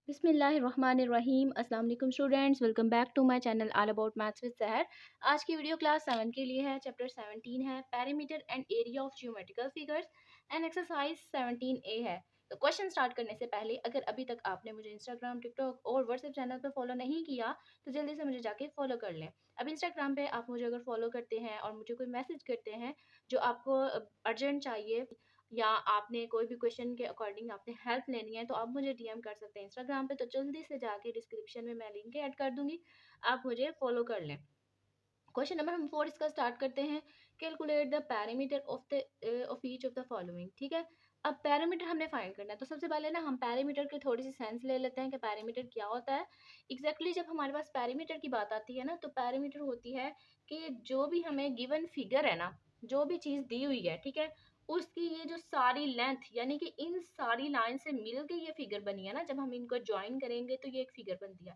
बिस्मिल्लाहिर्रहमानिर्रहीम। अस्सलाम वालेकुम students, welcome back to my channel all about maths with Sahar. आज की वीडियो क्लास 7 के लिए है। चैप्टर 17 है parameter and area of geometrical figures and exercise 17A है। तो क्वेश्चन स्टार्ट करने से पहले अगर अभी तक आपने मुझे इंस्टाग्राम, टिकटॉक और व्हाट्सएप चैनल पर फॉलो नहीं किया तो जल्दी से मुझे जाके फॉलो कर लें। अब इंस्टाग्राम पे आप मुझे अगर फॉलो करते हैं और मुझे कोई मैसेज करते हैं जो आपको अर्जेंट चाहिए या आपने कोई भी क्वेश्चन के अकॉर्डिंग आपने हेल्प लेनी है तो आप मुझे डीएम कर सकते हैं इंस्टाग्राम पे। तो जल्दी से जाके डिस्क्रिप्शन में मैं लिंक ऐड कर दूंगी, आप मुझे फॉलो कर लें। क्वेश्चन नंबर हम 4 इसका स्टार्ट करते हैं। Calculate the parameter of each of the following. ठीक है, अब पैरामीटर हमने फाइंड करना है तो सबसे पहले ना हम पैरामीटर की थोड़ी सी सेंस ले लेते हैं कि पैरामीटर क्या होता है। एग्जैक्टली जब हमारे पास पैरामीटर की बात आती है ना तो पैरामीटर होती है कि जो भी हमें गिवन फिगर है ना, जो भी चीज़ दी हुई है, ठीक है, उसकी ये जो सारी लेंथ यानी कि इन सारी लाइन से मिल के ये फिगर बनी है ना, जब हम इनको ज्वाइन करेंगे तो ये एक फिगर बनती है।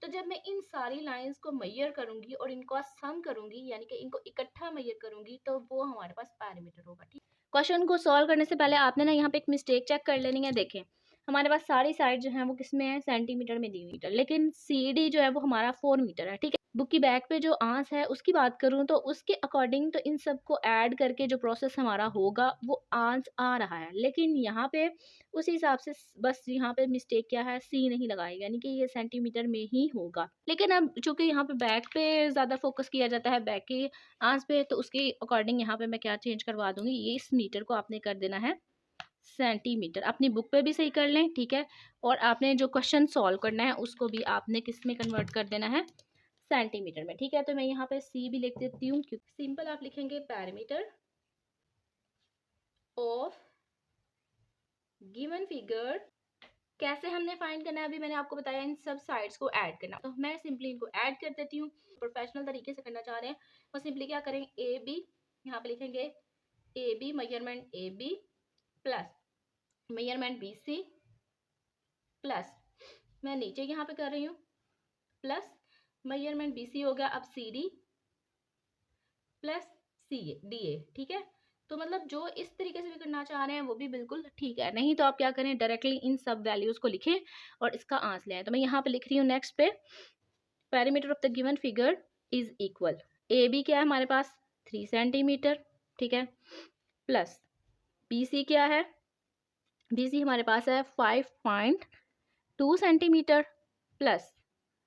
तो जब मैं इन सारी लाइंस को मेजर करूंगी और इनको सम करूंगी यानी कि इनको इकट्ठा मेजर करूंगी तो वो हमारे पास पैरामीटर होगा। ठीक, क्वेश्चन को सॉल्व करने से पहले आपने ना यहाँ पे एक मिस्टेक चेक कर लेनी है। देखें, हमारे पास सारी साइड जो है वो किस में है, सेंटीमीटर में दी हुई है, लेकिन CD जो है वो हमारा 4 मीटर है। ठीक है, बुक की बैक पे जो आंस है उसकी बात करूं तो उसके अकॉर्डिंग तो इन सब को ऐड करके जो प्रोसेस हमारा होगा वो आंस आ रहा है, लेकिन यहाँ पे उस हिसाब से बस यहाँ पे मिस्टेक क्या है, C नहीं लगाएगा यानी कि ये सेंटीमीटर में ही होगा। लेकिन अब चूंकि यहाँ पे बैक पे ज़्यादा फोकस किया जाता है, बैक की आंस पे, तो उसके अकॉर्डिंग यहाँ पे मैं क्या चेंज करवा दूंगी, ये इस मीटर को आपने कर देना है सेंटीमीटर। अपनी बुक पे भी सही कर लें, ठीक है, और आपने जो क्वेश्चन सॉल्व करना है उसको भी आपने किस में कन्वर्ट कर देना है, सेंटीमीटर में। ठीक है, तो मैं यहाँ पे C भी लिख देती हूँ क्योंकि सिंपल आप लिखेंगे पैरामीटर ऑफ गिवन फिगर। कैसे हमने फाइंड करना है अभी मैंने आपको बताया, इन सब साइड्स को ऐड करना। तो मैं सिंपली इनको ऐड कर देती हूँ। प्रोफेशनल तरीके से करना चाह रहे हैं वो सिंपली क्या करें, AB यहाँ पे लिखेंगे AB measurement AB plus measurement BC plus मैं नीचे यहाँ पे कर रही हूँ प्लस मेजरमेंट BC हो गया, अब CD प्लस DA। ठीक है, तो मतलब जो इस तरीके से भी करना चाह रहे हैं वो भी बिल्कुल ठीक है। नहीं तो आप क्या करें, डायरेक्टली इन सब वैल्यूज को लिखें और इसका आंसर लें। तो मैं यहाँ पे लिख रही हूँ नेक्स्ट पे, parameter of the given figure is equal, AB क्या है हमारे पास 3 सेंटीमीटर, ठीक है, प्लस BC क्या है, BC हमारे पास है 5.2 सेंटीमीटर, प्लस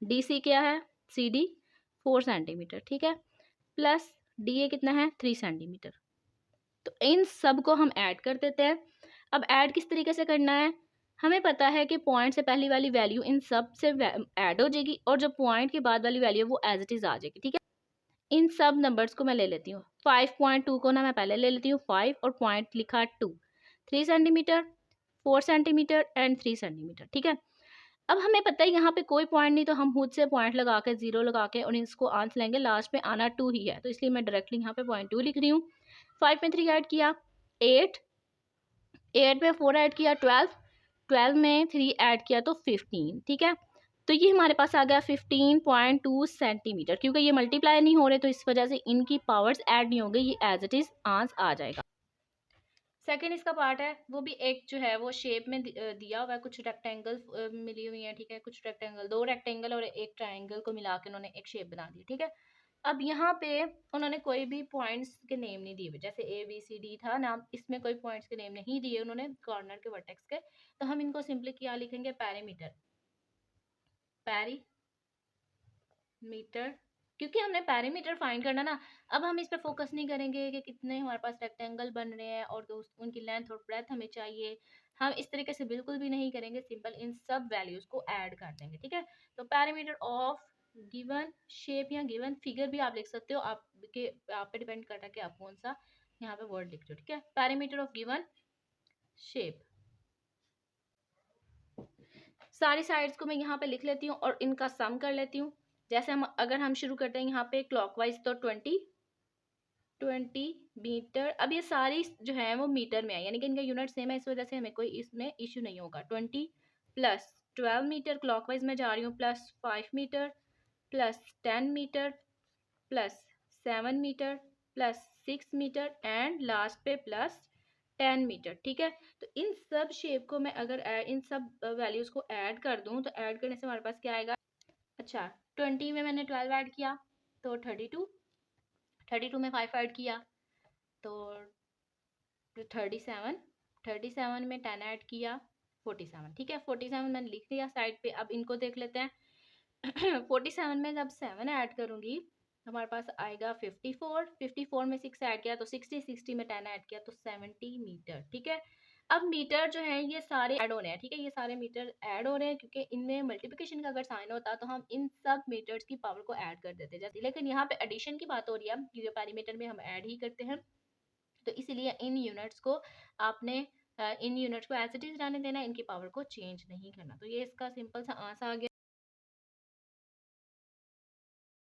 DC क्या है CD 4 सेंटीमीटर, ठीक है, प्लस DA कितना है 3 सेंटीमीटर। तो इन सब को हम ऐड कर देते हैं। अब ऐड किस तरीके से करना है, हमें पता है कि पॉइंट से पहली वाली वैल्यू इन सब से ऐड हो जाएगी और जो पॉइंट के बाद वाली वैल्यू है वो एज इट इज आ जाएगी। ठीक है, इन सब नंबर्स को मैं ले लेती हूँ। 5.2 को ना मैं पहले ले लेती हूँ 5 और पॉइंट लिखा 2, 3 सेंटीमीटर 4 सेंटीमीटर एंड 3 सेंटीमीटर। ठीक है, अब हमें पता है यहाँ पे कोई पॉइंट नहीं तो हम खुद से पॉइंट लगा के 0 लगा के और इसको आंसर लेंगे, लास्ट में आना 2 ही है, तो इसलिए मैं डायरेक्टली यहाँ पे 0.2 लिख रही हूँ। 5 में 3 ऐड किया 8, 8 में 4 ऐड किया 12, 12 में 3 ऐड किया तो 15। ठीक है, तो ये हमारे पास आ गया 15.2 सेंटीमीटर। क्योंकि ये मल्टीप्लाई नहीं हो रहे तो इस वजह से इनकी पावर्स ऐड नहीं हो गई, ये एज इट इज आंसर आ जाएगा। सेकेंड इसका पार्ट है, वो भी एक जो है वो शेप में दिया हुआ है, कुछ रेक्टेंगल मिली हुई है। ठीक है, कुछ रेक्टेंगल, 2 रेक्टेंगल और एक ट्राइंगल को मिला के उन्होंने एक शेप बना दी। ठीक है, अब यहाँ पे उन्होंने कोई भी पॉइंट्स के नेम नहीं दिए हुए, जैसे ABCD था नाम, इसमें कोई पॉइंट्स के नेम नहीं दिए उन्होंने कॉर्नर के वर्टेक्स के, तो हम इनको सिंपली क्या लिखेंगे, पैरीमीटर, पैरीमीटर, क्योंकि हमने पैरीमीटर फाइंड करना ना। अब हम इस पे फोकस नहीं करेंगे कि कितने हमारे पास रेक्टेंगल बन रहे हैं और तो उनकी लेंथ और ब्रेथ हमें चाहिए, हम इस तरीके से बिल्कुल भी नहीं करेंगे, सिंपल इन सब वैल्यूज को ऐड कर देंगे। ठीक है, तो पैरीमीटर ऑफ गिवन शेप या गिवन फिगर भी आप लिख सकते हो, आप पे डिपेंड करता है कि आप कौन सा यहाँ पे वर्ड लिखते हो। ठीक है, पैरीमीटर ऑफ गिवन शेप, सारी साइड्स को मैं यहाँ पे लिख लेती हूँ और इनका सम कर लेती हूँ। जैसे अगर हम शुरू करते हैं यहाँ पे क्लॉकवाइज तो 20 मीटर। अब ये सारी जो है वो मीटर में है यानी कि इनका यूनिट सेम है, इस वजह से हमें कोई इसमें इश्यू नहीं होगा। 20 प्लस 12 मीटर क्लॉकवाइज में जा रही हूँ, plus 5 metre plus 10 metre plus 7 metre plus 6 metre and last पे प्लस 10 मीटर। ठीक है, तो इन सब शेप को मैं अगर इन सब वैल्यूज़ को ऐड कर दूँ तो ऐड करने से हमारे पास क्या आएगा। अच्छा, 20 में मैंने 12 ऐड किया तो 32, 32 में 5 ऐड किया तो 37, 37 में 10 ऐड किया 47। ठीक है, 47 मैंने लिख दिया साइड पे। अब इनको देख लेते हैं। 47 में जब 7 ऐड करूंगी तो हमारे पास आएगा 54, 54 में 6 ऐड किया तो 60, 60 में 10 ऐड किया तो 70 मीटर। ठीक है, अब मीटर जो है ये सारे ऐड हो रहे हैं। ठीक है, ये सारे मीटर ऐड हो रहे हैं क्योंकि इनमें मल्टीप्लिकेशन का अगर साइन होता तो हम इन सब मीटर्स की पावर को ऐड कर देते जैसे, लेकिन यहाँ पे एडिशन की बात हो रही है क्योंकि पेरीमीटर में हम ऐड ही करते हैं, तो इसीलिए इन यूनिट्स को आपने इन यूनिट्स को एज इट इज रहने देना, इनकी पावर को चेंज नहीं करना। तो ये इसका सिंपल सा आंसर आ गया।